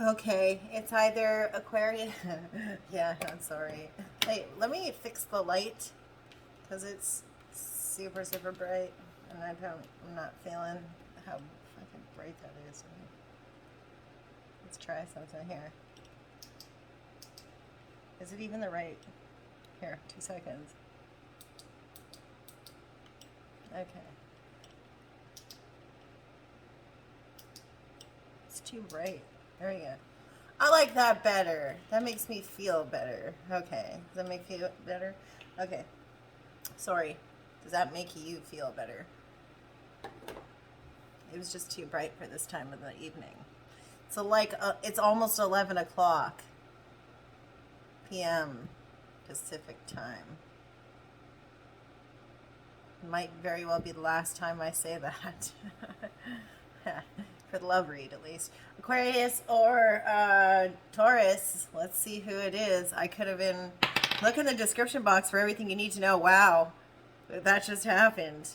Okay, it's either Aquarius. Yeah, I'm sorry. Hey, let me fix the light because it's super, super bright, and I'm not feeling how fucking bright that is. Let's try something here. Is it even the right? Here, 2 seconds. Okay. It's too bright. There we go. I like that better. That makes me feel better. Okay. Does that make you better? Okay. Sorry. Does that make you feel better? It was just too bright for this time of the evening. So it's almost 11 o'clock p.m. Pacific time. Might very well be the last time I say that. For the love read, at least. Aquarius or Taurus. Let's see who it is. I could have been... Look in the description box for everything you need to know. Wow. That just happened.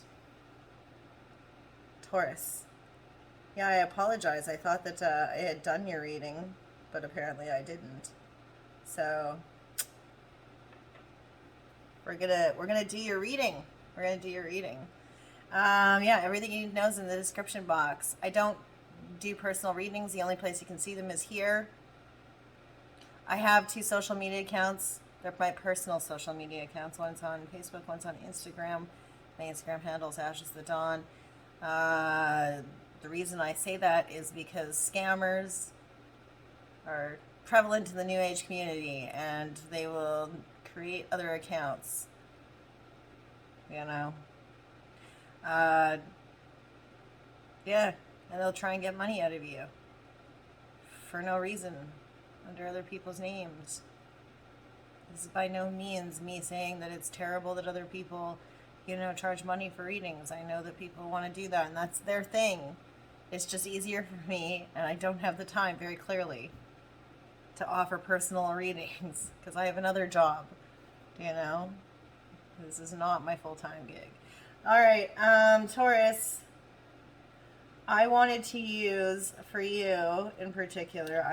Taurus. Yeah, I apologize. I thought that I had done your reading, but apparently I didn't. So we're gonna do your reading. We're gonna do your reading. Yeah, everything you need to know is in the description box. I don't do personal readings. The only place you can see them is here. I have 2 social media accounts. They're my personal social media accounts. One's on Facebook, one's on Instagram. My Instagram handle is Ashes the Dawn. The reason I say that is because scammers are prevalent in the New Age community, and they will create other accounts. You know. Yeah, and they'll try and get money out of you for no reason, under other people's names. This is by no means me saying that it's terrible that other people, charge money for readings. I know that people want to do that, and that's their thing. It's just easier for me, and I don't have the time, very clearly, to offer personal readings because I have another job. This is not my full-time gig. All right, Taurus. I wanted to use, for you in particular,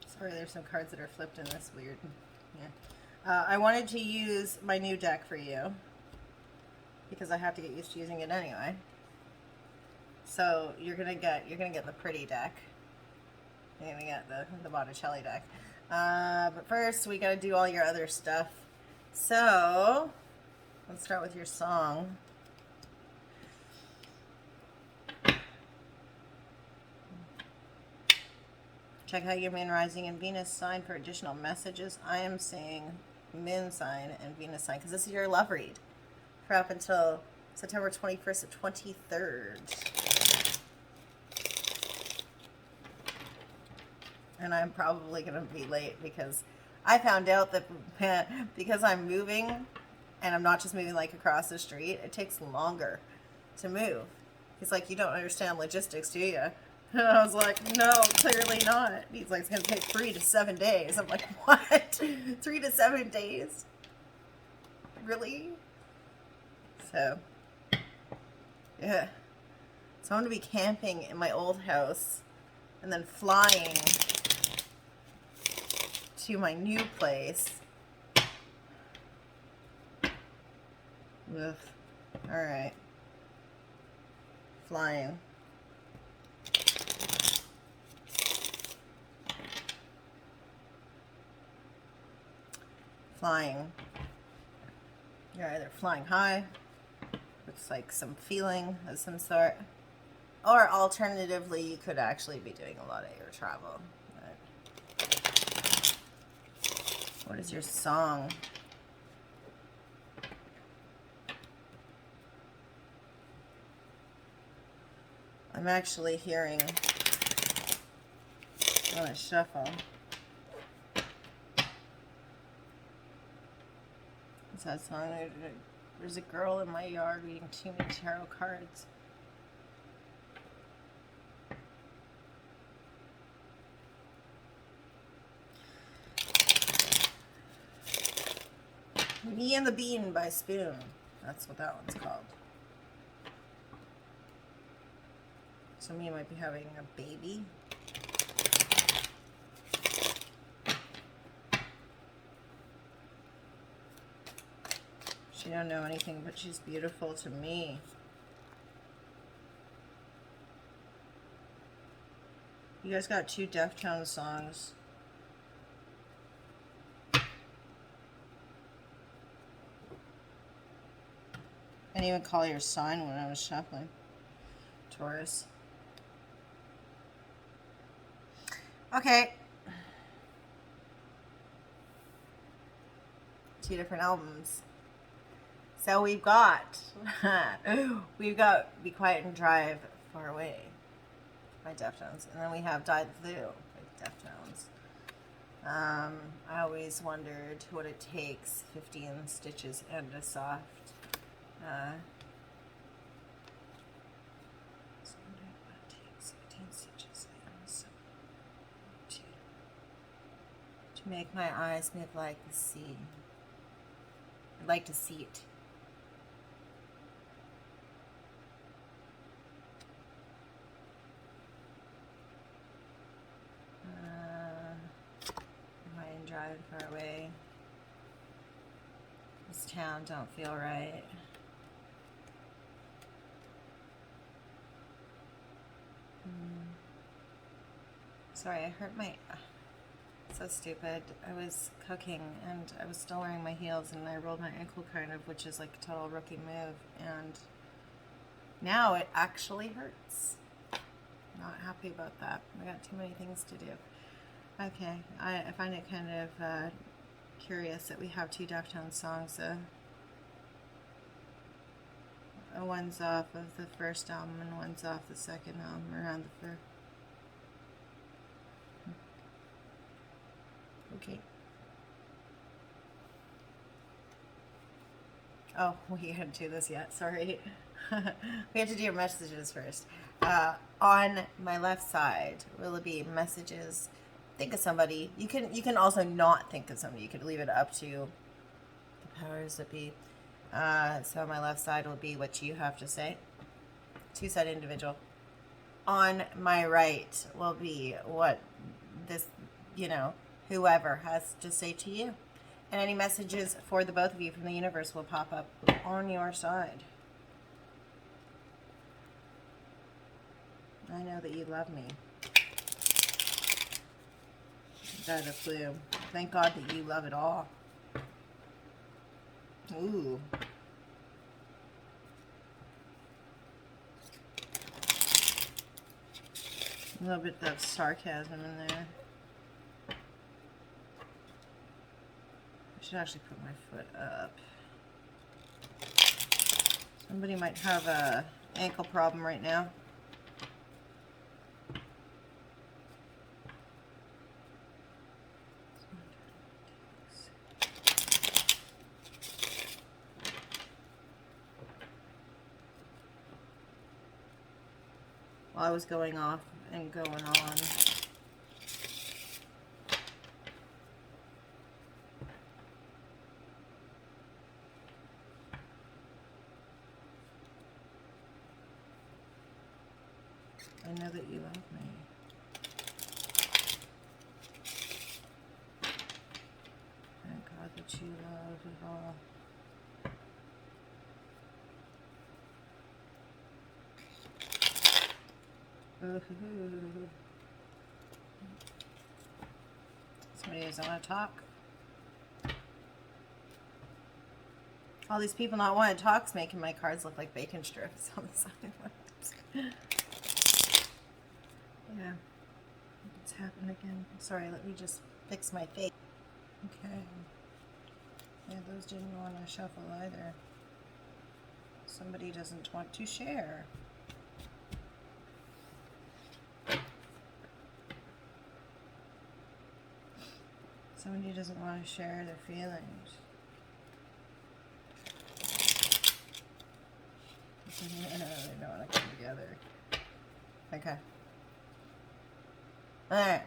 sorry, there's some cards that are flipped in this weird, yeah. I wanted to use my new deck for you because I have to get used to using it anyway. So you're gonna get the pretty deck. You're gonna get the Botticelli deck. But first we gotta do all your other stuff. So let's start with your song. Check out your Moon, Rising, and Venus sign for additional messages. I am saying Moon sign and Venus sign because this is your love read for up until September 21st to 23rd. And I'm probably going to be late because I found out that because I'm moving, and I'm not just moving like across the street, it takes longer to move. He's like, you don't understand logistics, do you? And I was like, no, clearly not. He's like, it's going to take 3 to 7 days. I'm like, what? 3 to 7 days? Really? So, yeah. So I'm going to be camping in my old house and then flying to my new place. Ugh. All right. Flying. Flying. You're either flying high with like some feeling of some sort, or alternatively, you could actually be doing a lot of air travel. But what is your song? I'm actually hearing on a shuffle. What's that song? There's a girl in my yard reading too many tarot cards. Me and the Bean by Spoon. That's what that one's called. Some of you might be having a baby. She don't know anything, but she's beautiful to me. You guys got 2 Deftones songs. I didn't even call your sign when I was shuffling. Taurus. Okay. 2 different albums. So we've got Be Quiet and Drive Far Away by Deftones. And then we have Die the Flu by Deftones. I always wondered what it takes, 15 stitches and a soft. To make my eyes move like the sea. I'd like to see it. And drive far away. This town don't feel right. Sorry, I hurt my... So stupid. I was cooking and I was still wearing my heels and I rolled my ankle kind of, which is like a total rookie move. And now it actually hurts. Not happy about that. I got too many things to do. Okay, I find it kind of curious that we have 2 Deftones songs. One's off of the first album and one's off the second album, around the first. Okay. Oh, we hadn't do this yet. Sorry. We have to do your messages first. On my left side, will it be messages? Think of somebody. You can also not think of somebody. You could leave it up to the powers that be. So my left side will be what you have to say. 2-side individual. On my right will be what this, whoever has to say to you. And any messages for the both of you from the universe will pop up on your side. I know that you love me. Die the Flu. Thank God that you love it all. Ooh. A little bit of sarcasm in there. I should actually put my foot up. Somebody might have a ankle problem right now. While I was going off and going on. I know that you love me. Thank God that you love it all. Somebody doesn't want to talk. All these people not wanting to talk is making my cards look like bacon strips on the side. Yeah, it's happened again. Sorry, let me just fix my face. Okay. Yeah, those didn't want to shuffle either. Somebody doesn't want to share. Somebody doesn't want to share their feelings. They don't want to come together. Okay. Alright.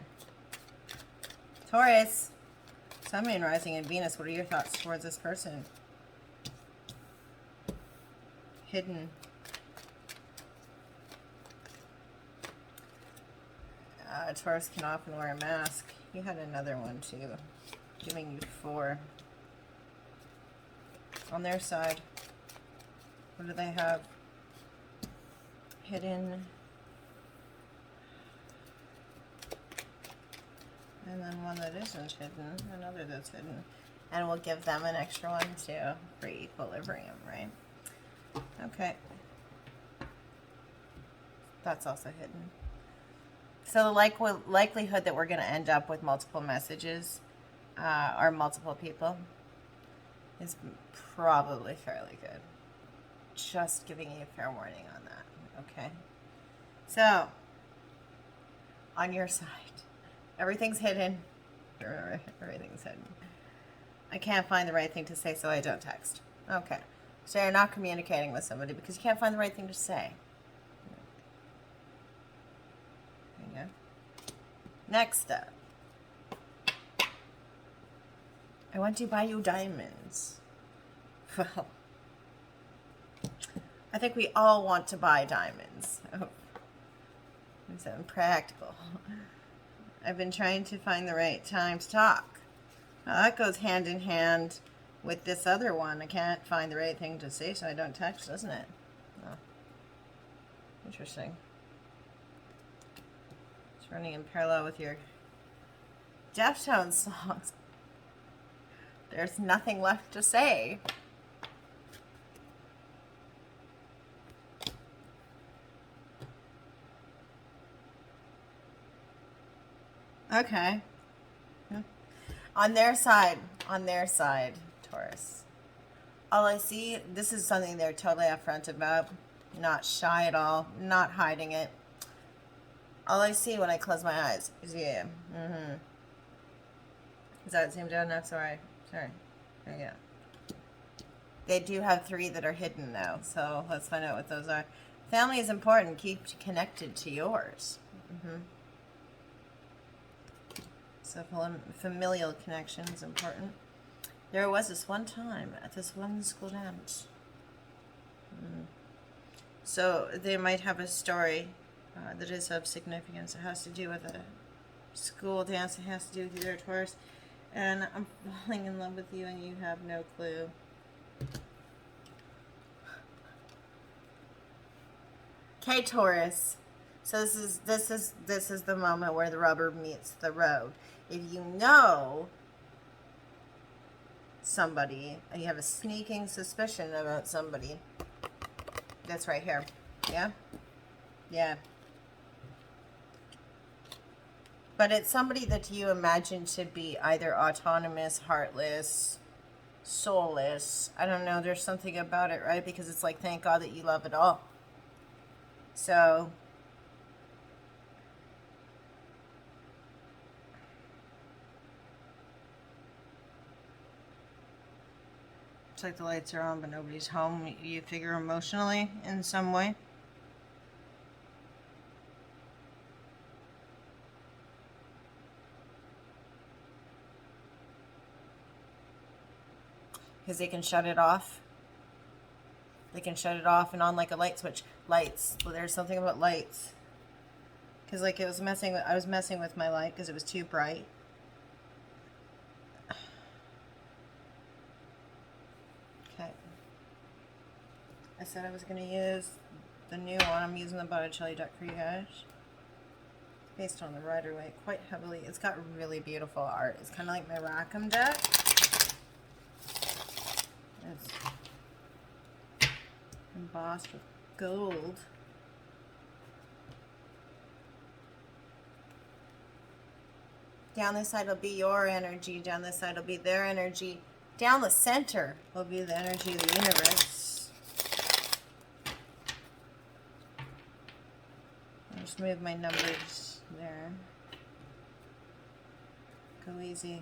Taurus. Sun, Moon, Rising, and Venus. What are your thoughts towards this person? Hidden. Taurus can often wear a mask. You had another one too, giving you 4. On their side, what do they have? Hidden. And then one that isn't hidden, another that's hidden. And we'll give them an extra one too for equilibrium, right? Okay. That's also hidden. So the likelihood that we're going to end up with multiple messages or multiple people is probably fairly good. Just giving you a fair warning on that, okay? So, on your side, everything's hidden. Remember, everything's hidden. I can't find the right thing to say, so I don't text. Okay. So you're not communicating with somebody because you can't find the right thing to say. There you go. Next up. I want to buy you diamonds. Well, I think we all want to buy diamonds. Oh, it's impractical. I've been trying to find the right time to talk. Well, that goes hand in hand with this other one. I can't find the right thing to say, so I don't text, doesn't it? Oh. Interesting. It's running in parallel with your Deftones songs. There's nothing left to say. Okay. On their side, Taurus. All I see, this is something they're totally upfront about. Not shy at all. Not hiding it. All I see when I close my eyes is you. Mm-hmm. Is that the same down? No, sorry. Sorry. There you go. They do have 3 that are hidden, though. So let's find out what those are. Family is important. Keep connected to yours. Mm-hmm. So familial connection is important. There was this one time at this one school dance. So they might have a story that is of significance. It has to do with a school dance. It has to do with your Taurus. And I'm falling in love with you and you have no clue. Okay, Taurus. So this is the moment where the rubber meets the road. If you know somebody and you have a sneaking suspicion about somebody, that's right here. Yeah? Yeah. But it's somebody that you imagine to be either autonomous, heartless, soulless. I don't know. There's something about it, right? Because it's like, thank God that you love it all. So it's like the lights are on, but nobody's home. You figure emotionally in some way. Because they can shut it off. They can shut it off and on like a light switch. Lights. Well, there's something about lights. Because like I was messing with my light because it was too bright. Okay. I said I was going to use the new one. I'm using the Botticelli deck for you guys. Based on the Rider-Waite quite heavily. It's got really beautiful art. It's kind of like my Rackham deck. It's embossed with gold. Down this side will be your energy. Down this side will be their energy. Down the center will be the energy of the universe. I'll just move my numbers there. Go easy.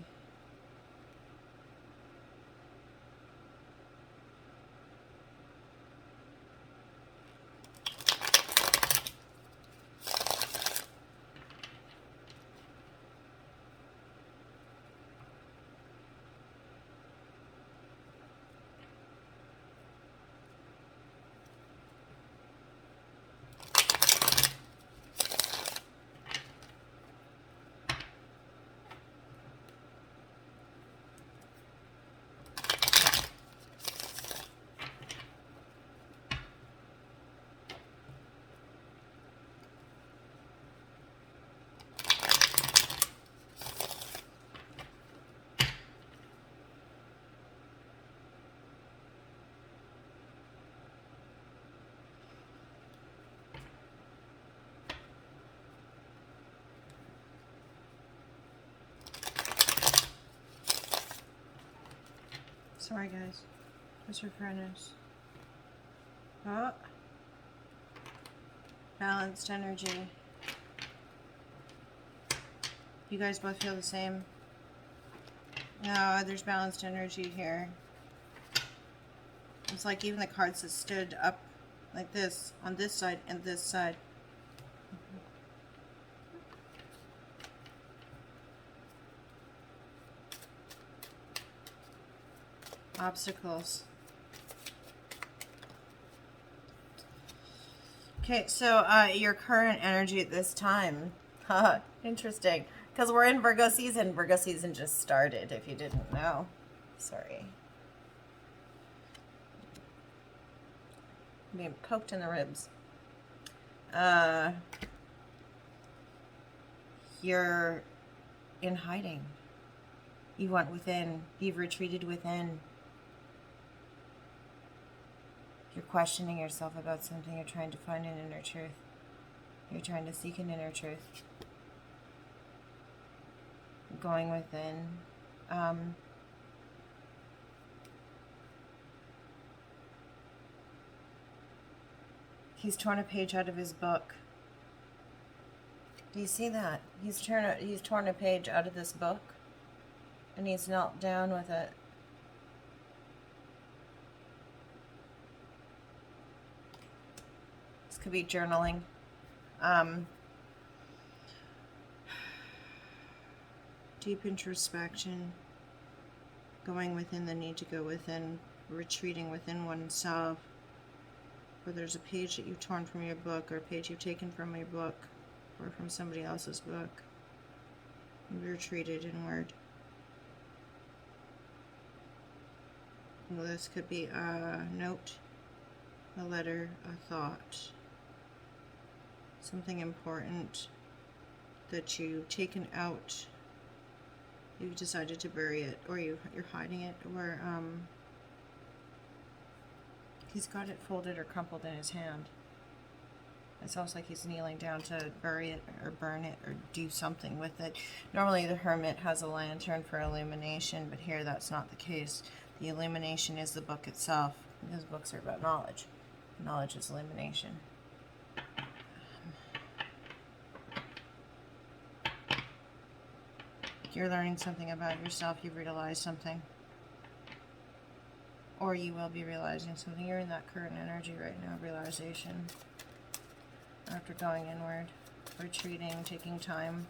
Sorry, guys. What's your furnace? Oh. Balanced energy. You guys both feel the same? No, there's balanced energy here. It's like even the cards that stood up like this on this side and this side. Obstacles. Okay, so your current energy at this time. Interesting. Because we're in Virgo season. Virgo season just started, if you didn't know. Sorry. Being poked in the ribs. You're in hiding. You went within. You've retreated within. You're questioning yourself about something. You're trying to find an inner truth. You're trying to seek an inner truth. Going within. He's torn a page out of his book. Do you see that? He's torn a page out of this book, and he's knelt down with it. This could be journaling. Deep introspection, going within the need to go within, retreating within oneself. Or there's a page that you've torn from your book, or a page you've taken from your book, or from somebody else's book. You've retreated inward. Well, this could be a note, a letter, a thought, something important that you've taken out. You've decided to bury it, or you're hiding it, or he's got it folded or crumpled in his hand. It's almost like he's kneeling down to bury it or burn it or do something with it. Normally the hermit has a lantern for illumination, but here that's not the case. The illumination is the book itself. These books are about knowledge. Knowledge is illumination. You're learning something about yourself. You've realized something. Or you will be realizing something. You're in that current energy right now, realization. After going inward, retreating, taking time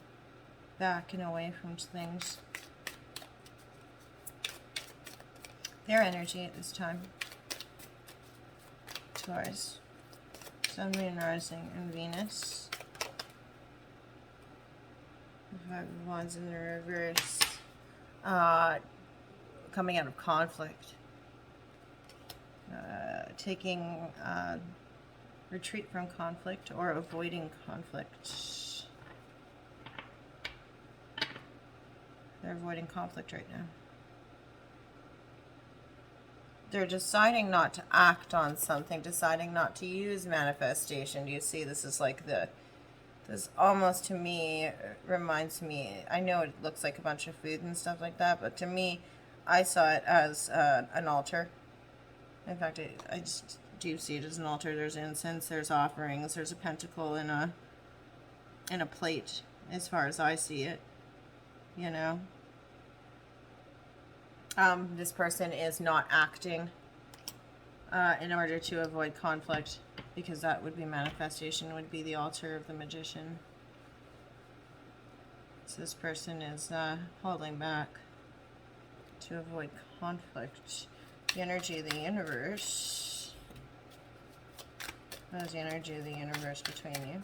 back and away from things. Their energy at this time. Taurus. Sun, Moon, Rising, and Venus. The Five of Wands in the reverse. Coming out of conflict. Taking retreat from conflict or avoiding conflict. They're avoiding conflict right now. They're deciding not to act on something, deciding not to use manifestation. Do you see? This is like this almost to me reminds me, I know it looks like a bunch of food and stuff like that, but to me, I saw it as an altar. In fact, I just do see it as an altar. There's incense, there's offerings, there's a pentacle in a plate, as far as I see it, you know. This person is not acting in order to avoid conflict, because that would be manifestation, would be the altar of the magician. So this person is holding back to avoid conflict. The energy of the universe. What is the energy of the universe between you?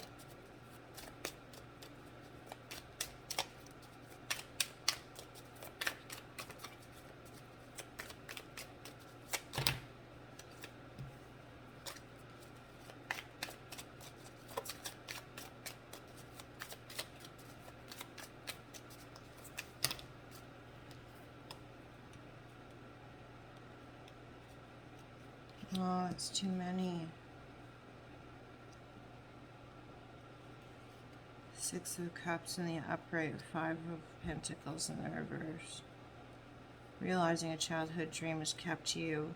Oh, it's too many. Six of Cups in the upright, Five of Pentacles in the reverse. Realizing a childhood dream has kept you,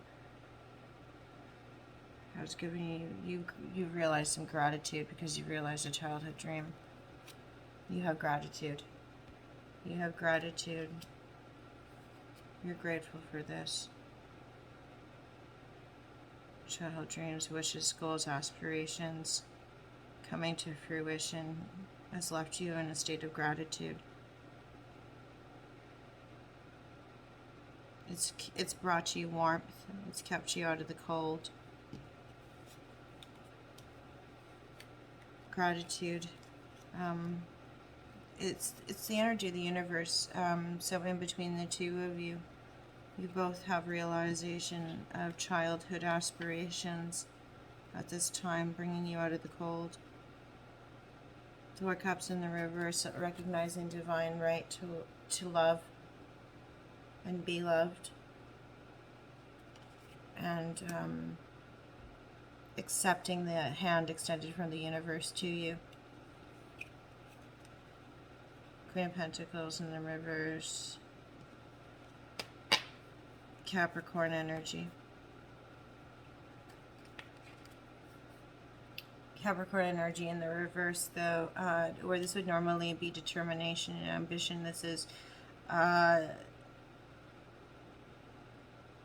has given you've realized some gratitude because you realized a childhood dream. You have gratitude. You have gratitude. You're grateful for this. Childhood dreams, wishes, goals, aspirations coming to fruition has left you in a state of gratitude. It's brought you warmth. It's kept you out of the cold. Gratitude. It's the energy of the universe. So in between the two of you, you both have realization of childhood aspirations at this time, bringing you out of the cold. The Four Cups in the reverse, recognizing divine right to love and be loved, and accepting the hand extended from the universe to you. Queen of Pentacles in the reverse, Capricorn energy. Capricorn energy in the reverse, though, where this would normally be determination and ambition, this is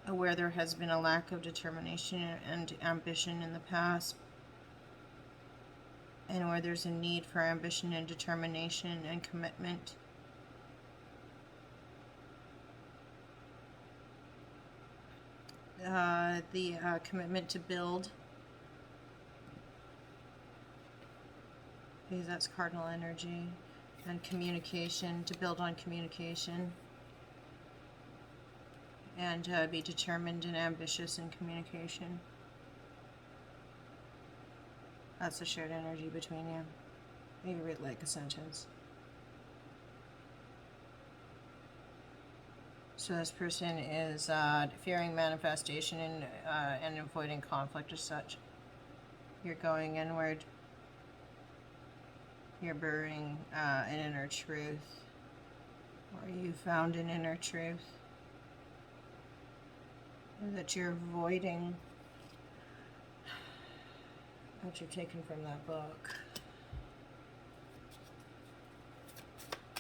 where there has been a lack of determination and ambition in the past, and where there's a need for ambition and determination and commitment. The commitment to build, because that's cardinal energy, and communication, to build on communication, and be determined and ambitious in communication. That's the shared energy between you. You read like a sentence. So this person is fearing manifestation and avoiding conflict as such. You're going inward. You're burying an inner truth, or you found an inner truth that you're avoiding, that you've taken from that book,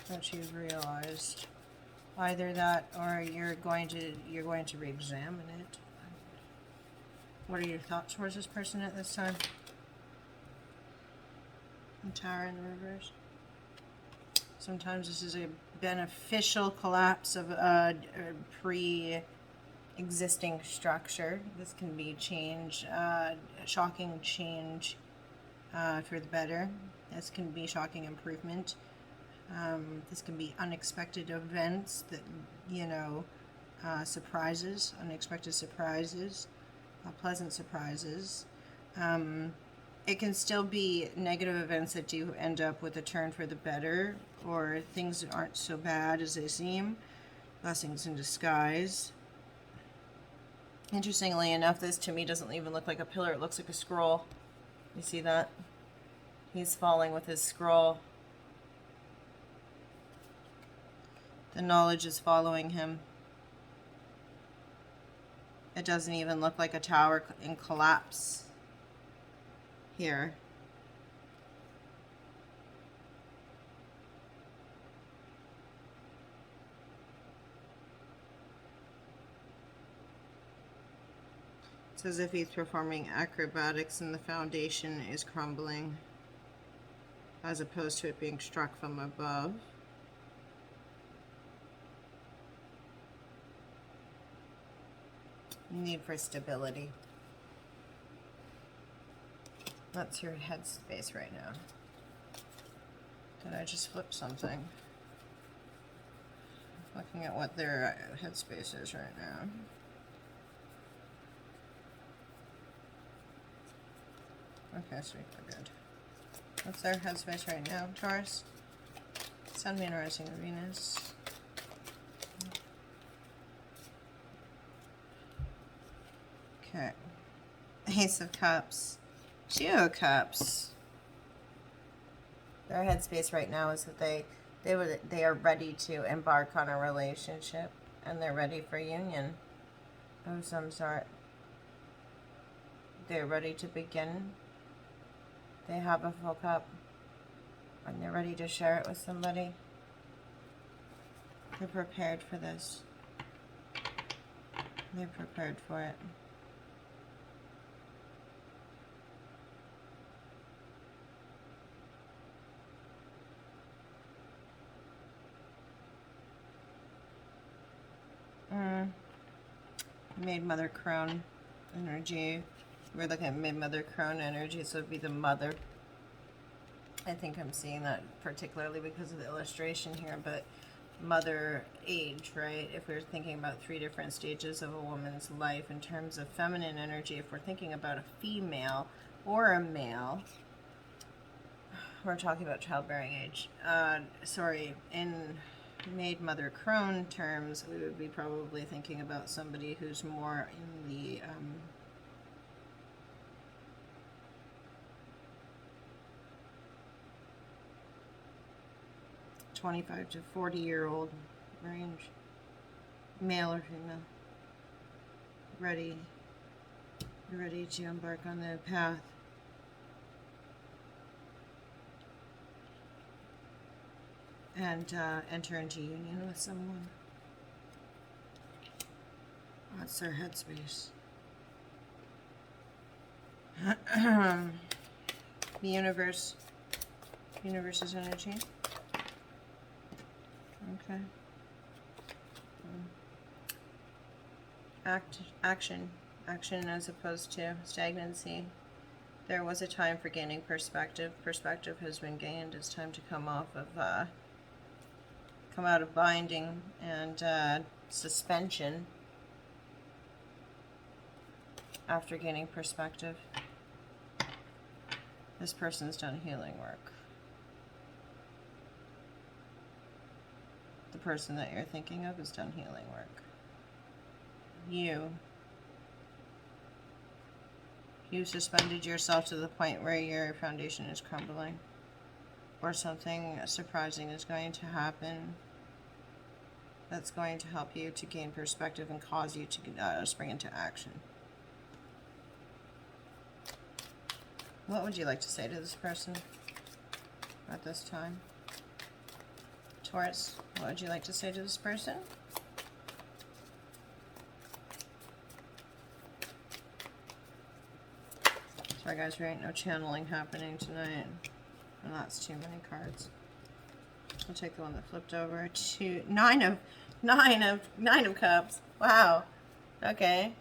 that you've realized. Either that, or you're going to re-examine it. What are your thoughts towards this person at this time? And Tower in reverse. Sometimes this is a beneficial collapse of a pre-existing structure. This can be change, shocking change for the better. This can be shocking improvement. This can be unexpected events that, surprises, unexpected surprises, pleasant surprises. It can still be negative events that do end up with a turn for the better, or things that aren't so bad as they seem. Blessings in disguise. Interestingly enough, this to me doesn't even look like a pillar, it looks like a scroll. You see that? He's falling with his scroll. The knowledge is following him. It doesn't even look like a tower in collapse here. It's as if he's performing acrobatics and the foundation is crumbling, as opposed to it being struck from above. Need for stability. That's your headspace right now. Did I just flip something? Looking at what their headspace is right now. Okay, sweet, we're good. What's their headspace right now, Taurus? Sun, Moon, rising, Venus. Okay. Ace of Cups. Two of Cups. Their headspace right now is that they are ready to embark on a relationship, and they're ready for union of some sort. They're ready to begin. They have a full cup, and they're ready to share it with somebody. They're prepared for this. They're prepared for it. Made Mother Crone energy. We're looking at Made Mother Crone energy, so it'd be the mother. I think I'm seeing that particularly because of the illustration here, but mother age, right? If we're thinking about 3 different stages of a woman's life in terms of feminine energy, if we're thinking about a female or a male, we're talking about childbearing age. In Made Mother Crone terms, we would be probably thinking about somebody who's more in the 25 to 40-year-old range, male or female, ready to embark on the path. And enter into union with someone. That's their headspace. The universe's energy. Okay. Action as opposed to stagnancy. There was a time for gaining perspective. Perspective has been gained. It's time to come out of binding and suspension after gaining perspective. This person's done healing work. The person that you're thinking of has done healing work. You suspended yourself to the point where your foundation is crumbling, or something surprising is going to happen that's going to help you to gain perspective and cause you to spring into action. What would you like to say to this person at this time? Taurus, what would you like to say to this person? Sorry guys, there ain't no channeling happening tonight. And that's too many cards. I'll take the one that flipped over to nine of cups. Wow. Okay.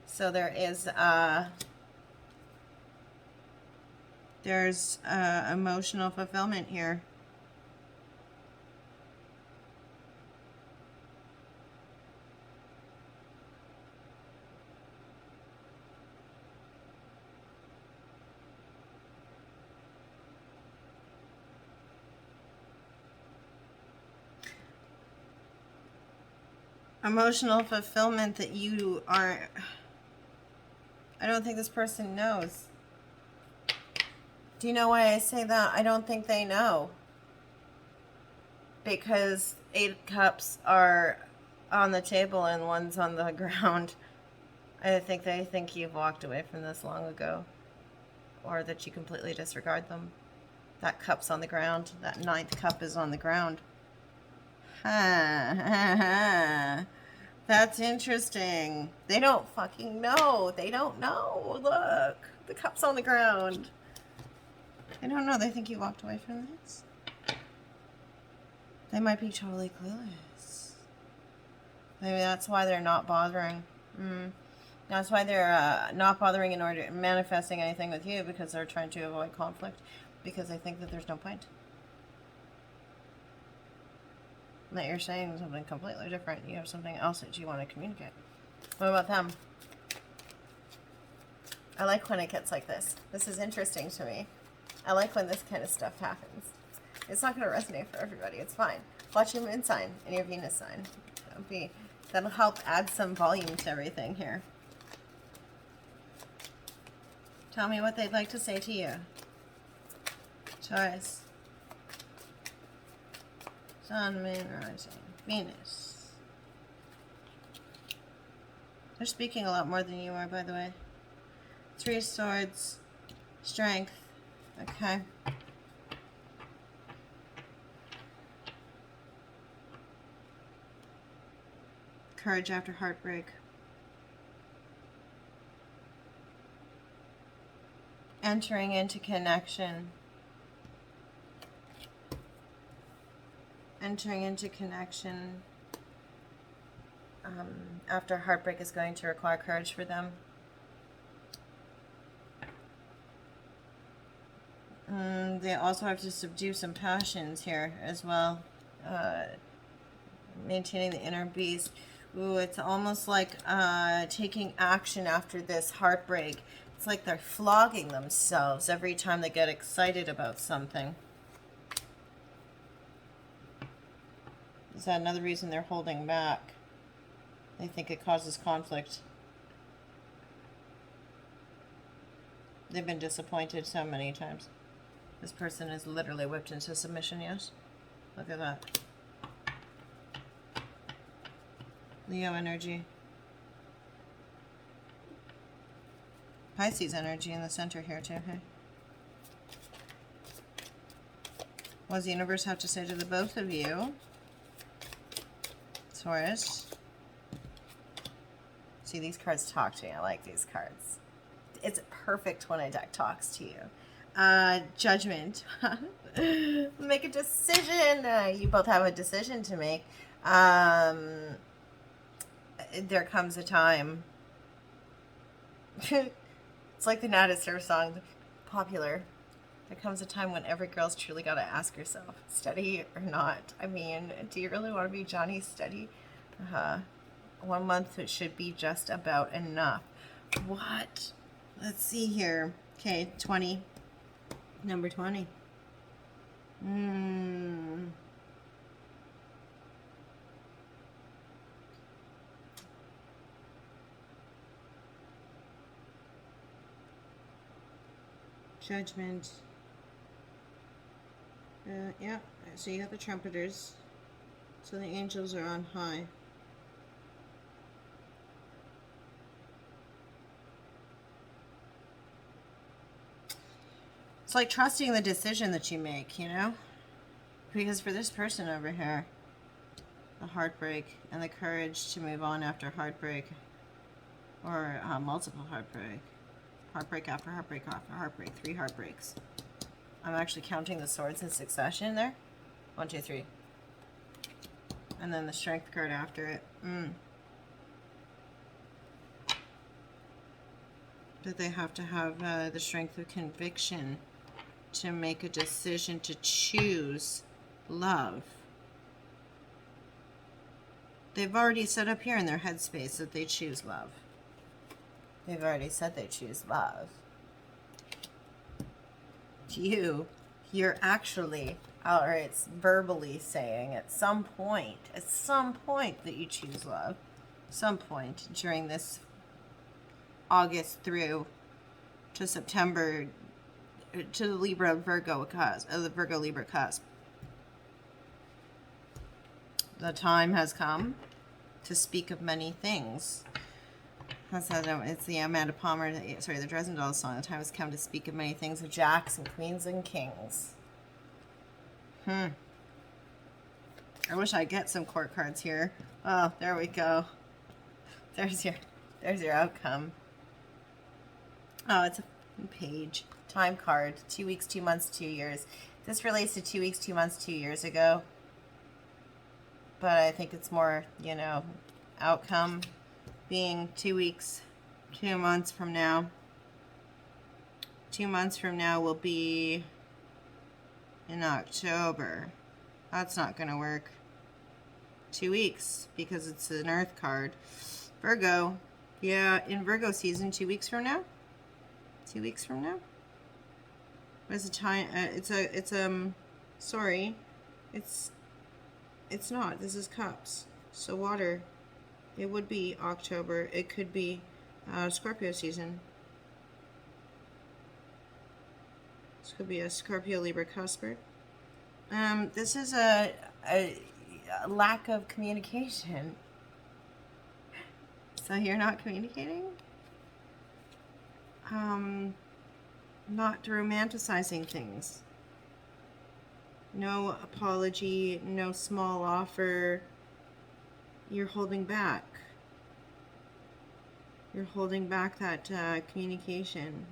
So there's emotional fulfillment here. Emotional fulfillment that you are... I don't think this person knows. Do you know why I say that? I don't think they know. Because 8 cups are on the table and 1's on the ground. I think they think you've walked away from this long ago. Or that you completely disregard them. That cup's on the ground. That 9th cup is on the ground. That's interesting. They don't fucking know. They don't know. Look. The cup's on the ground. They don't know. They think you walked away from this. They might be totally clueless. Maybe that's why they're not bothering. That's why they're not bothering in order manifesting anything with you, because they're trying to avoid conflict, because they think that there's no point. That you're saying something completely different. You have something else that you want to communicate. What about them? I like when it gets like this. This is interesting to me. I like when this kind of stuff happens. It's not going to resonate for everybody. It's fine. Watch your moon sign and your Venus sign. That'll help add some volume to everything here. Tell me what they'd like to say to you. Taurus. Sun, Moon, Rising, Venus. They're speaking a lot more than you are, by the way. Three of Swords, Strength. Okay. Courage after heartbreak. Entering into connection. Entering into connection after heartbreak is going to require courage for them. They also have to subdue some passions here as well. Maintaining the inner beast. Ooh, it's almost like taking action after this heartbreak. It's like they're flogging themselves every time they get excited about something. Is that another reason they're holding back? They think it causes conflict. They've been disappointed so many times. This person is literally whipped into submission, yes? Look at that. Leo energy. Pisces energy in the center here too, hey? What does the universe have to say to the both of you? Taurus. See, these cards talk to me. I like these cards. It's perfect when a deck talks to you. Judgment. Make a decision. You both have a decision to make. There comes a time. It's like the natal song, popular. There comes a time when every girl's truly got to ask herself, steady or not? I mean, do you really want to be Johnny Steady? 1 month it should be just about enough. What? Let's see here. Okay, 20. Number 20. Judgment. Yeah, so you got the trumpeters. So the angels are on high. It's like trusting the decision that you make, you know? Because for this person over here, the heartbreak and the courage to move on after heartbreak, or multiple heartbreak. Heartbreak after heartbreak after heartbreak. 3 heartbreaks. I'm actually counting the swords in succession there. 1, 2, 3. And then the strength card after it. That they have to have the strength of conviction to make a decision to choose love. They've already set up here in their headspace that they choose love. They've already said they choose love. You're actually, or it's verbally saying at some point that you choose love. Some point during this August through to September, to the Libra Virgo cusp, the Virgo Libra cusp. The time has come to speak of many things. It's the Amanda Palmer, sorry, the Dresden Dolls song. The time has come to speak of many things, of jacks and queens and kings. I wish I'd get some court cards here. Oh, there we go. There's your outcome. Oh, it's a page. Time card. 2 weeks, 2 months, 2 years. This relates to 2 weeks, 2 months, 2 years ago. But I think it's more, you know, outcome being 2 weeks, 2 months from now. 2 months from now will be in October. That's not going to work. 2 weeks, because it's an Earth card. Virgo. Yeah, in Virgo season, 2 weeks from now? 2 weeks from now? What is the time? Sorry. It's not. This is cups. So water. It would be October. It could be Scorpio season. This could be a Scorpio Libra cusper. This is a lack of communication. So you're not communicating? Not romanticizing things. No apology, no small offer. You're holding back. You're holding back that communication.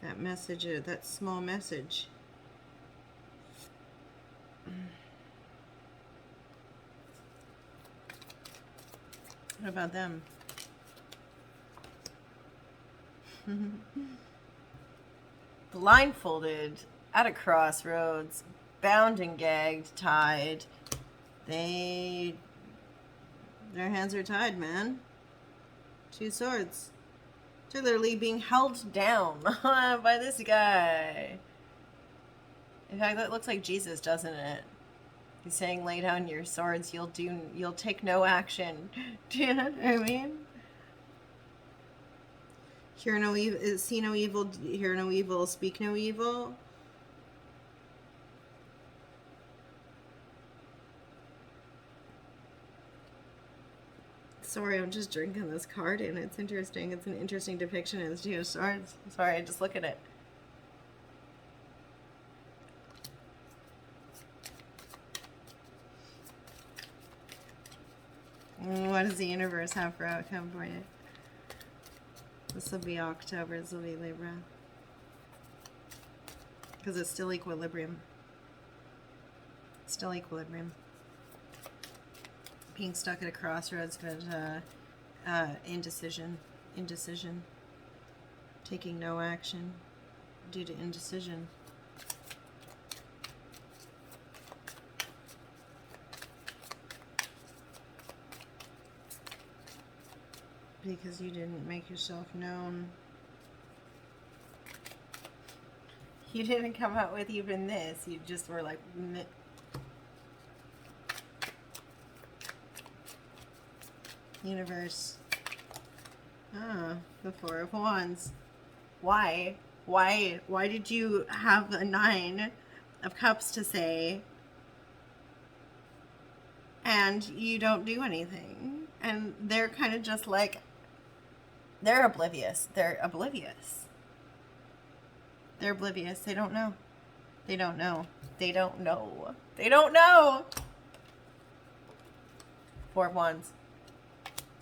That message, that small message. What about them? Blindfolded, at a crossroads, bound and gagged, tied. Their hands are tied, man. 2 swords. They're literally being held down by this guy. In fact, that looks like Jesus, doesn't it? He's saying, lay down your swords, you'll take no action. Do you know what I mean? Hear no evil, see no evil, hear no evil, speak no evil. Sorry, I'm just drinking this card and it's interesting. It's an interesting depiction of the 2 of Swords. Sorry, I just look at it. What does the universe have for outcome for you? This will be October, this will be Libra. Because it's still equilibrium. It's still equilibrium. Being stuck at a crossroads, but indecision. Taking no action due to indecision. Because you didn't make yourself known. You didn't come out with even this. You just were like... Meh. Universe. Ah, the 4 of Wands. Why? Why did you have a 9 of Cups to say and you don't do anything? And they're kind of just like, they're oblivious. They're oblivious. They're oblivious. They don't know. They don't know. They don't know. They don't know. 4 of Wands.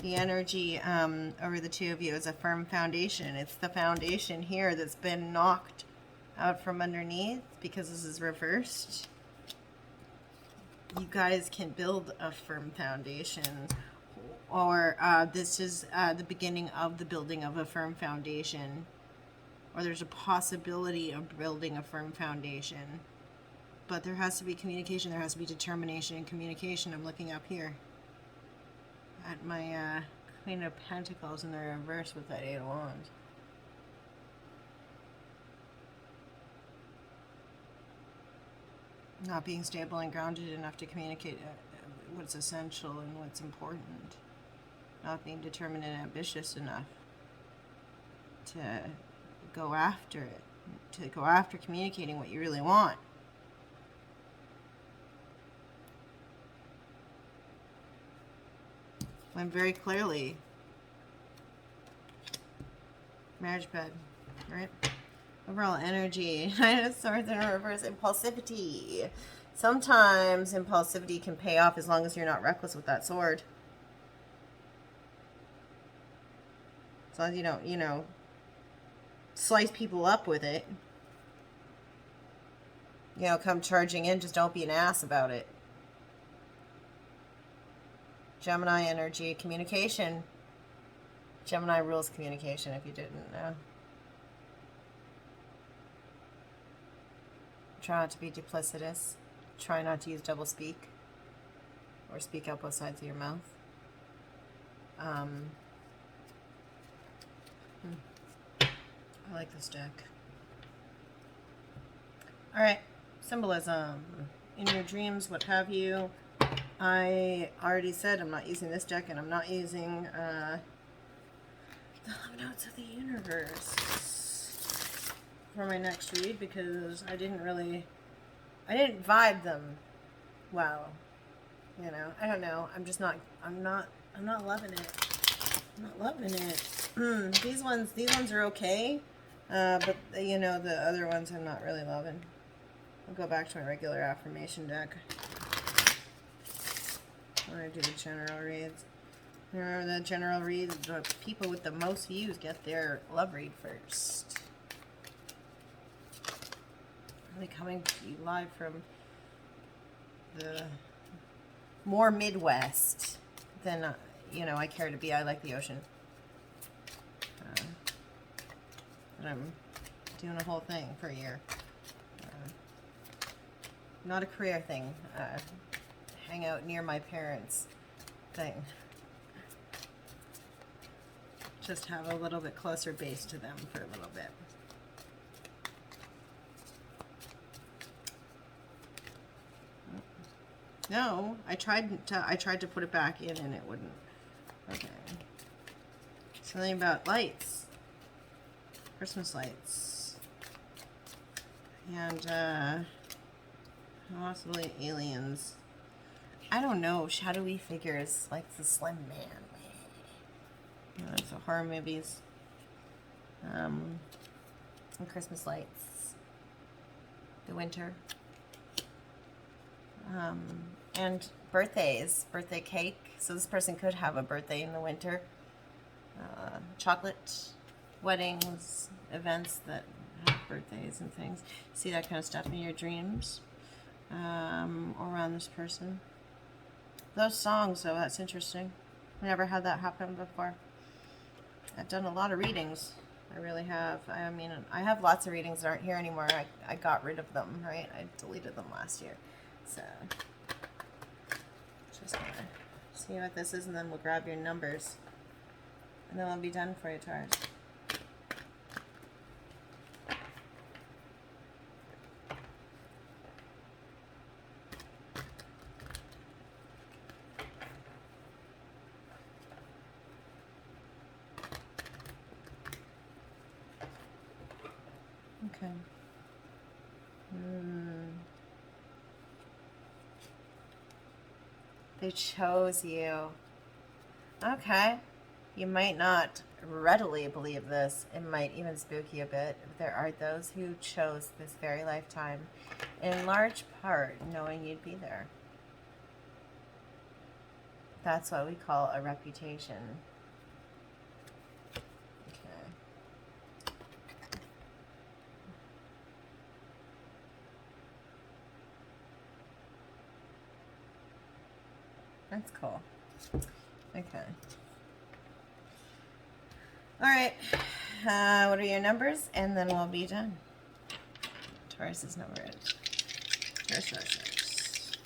The energy over the 2 of you is a firm foundation. It's the foundation here that's been knocked out from underneath because this is reversed. You guys can build a firm foundation, or this is the beginning of the building of a firm foundation, or there's a possibility of building a firm foundation. But there has to be communication. There has to be determination and communication. I'm looking up here at my Queen of Pentacles in the reverse with that 8 of Wands. Not being stable and grounded enough to communicate what's essential and what's important. Not being determined and ambitious enough to go after it. To go after communicating what you really want. Went very clearly. Marriage bed, right? Overall energy. 9 of Swords in reverse. Impulsivity. Sometimes impulsivity can pay off as long as you're not reckless with that sword. As long as you don't, you know, slice people up with it. You know, come charging in. Just don't be an ass about it. Gemini energy, communication. Gemini rules communication, if you didn't know. Try not to be duplicitous. Try not to use double speak. Or speak out both sides of your mouth. I like this deck. Alright, symbolism. In your dreams, what have you. I already said I'm not using this deck, and I'm not using the Love Notes of the Universe for my next read because I didn't vibe them well. You know, I don't know. I'm not loving it. I'm not loving it. These ones are okay. But you know, the other ones I'm not really loving. I'll go back to my regular affirmation deck when I do the general reads. Remember the general reads, the people with the most views get their love read first. Really coming to you live from the more Midwest than, you know, I care to be. I like the ocean. And I'm doing a whole thing for a year. Not a career thing. Hang out near my parents thing. Just have a little bit closer base to them for a little bit. No, I tried to put it back in and it wouldn't. Okay. Something about lights. Christmas lights. And possibly aliens. I don't know, shadowy figures like the Slim Man. You know, so horror movies. And Christmas lights. The winter. And birthdays, birthday cake. So this person could have a birthday in the winter. Chocolate, weddings, events that have birthdays and things. See that kind of stuff in your dreams around this person. Those songs, though, that's interesting. I never had that happen before. I've done a lot of readings. I really have. I mean, I have lots of readings that aren't here anymore. I got rid of them, right? I deleted them last year. So, just gonna see what this is, and then we'll grab your numbers. And then we'll be done for you, Taurus. Okay. They chose you. Okay. You might not readily believe this. It might even spook you a bit. There are those who chose this very lifetime, in large part knowing you'd be there. That's what we call a reputation. Okay. That's cool. Okay. All right. What are your numbers? And then we'll be done. Taurus's number is Taurus August.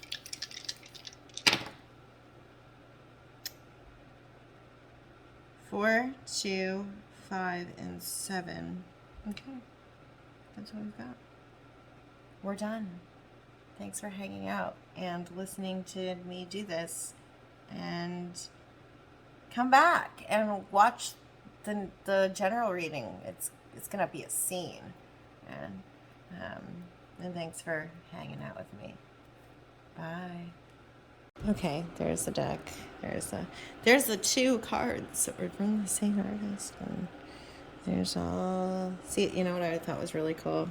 4, 2, 5, and 7. Okay. That's what we've got. We're done. Thanks for hanging out and listening to me do this. And come back and watch the general reading. It's gonna be a scene. And thanks for hanging out with me. Bye. Okay, there's the deck. There's the 2 cards that were from the same artist. And there's all. See, you know what I thought was really cool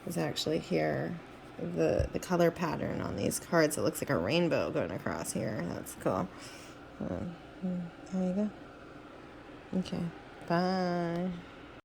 was actually here. The color pattern on these cards. It looks like a rainbow going across here. That's cool. There you go. Okay. Bye.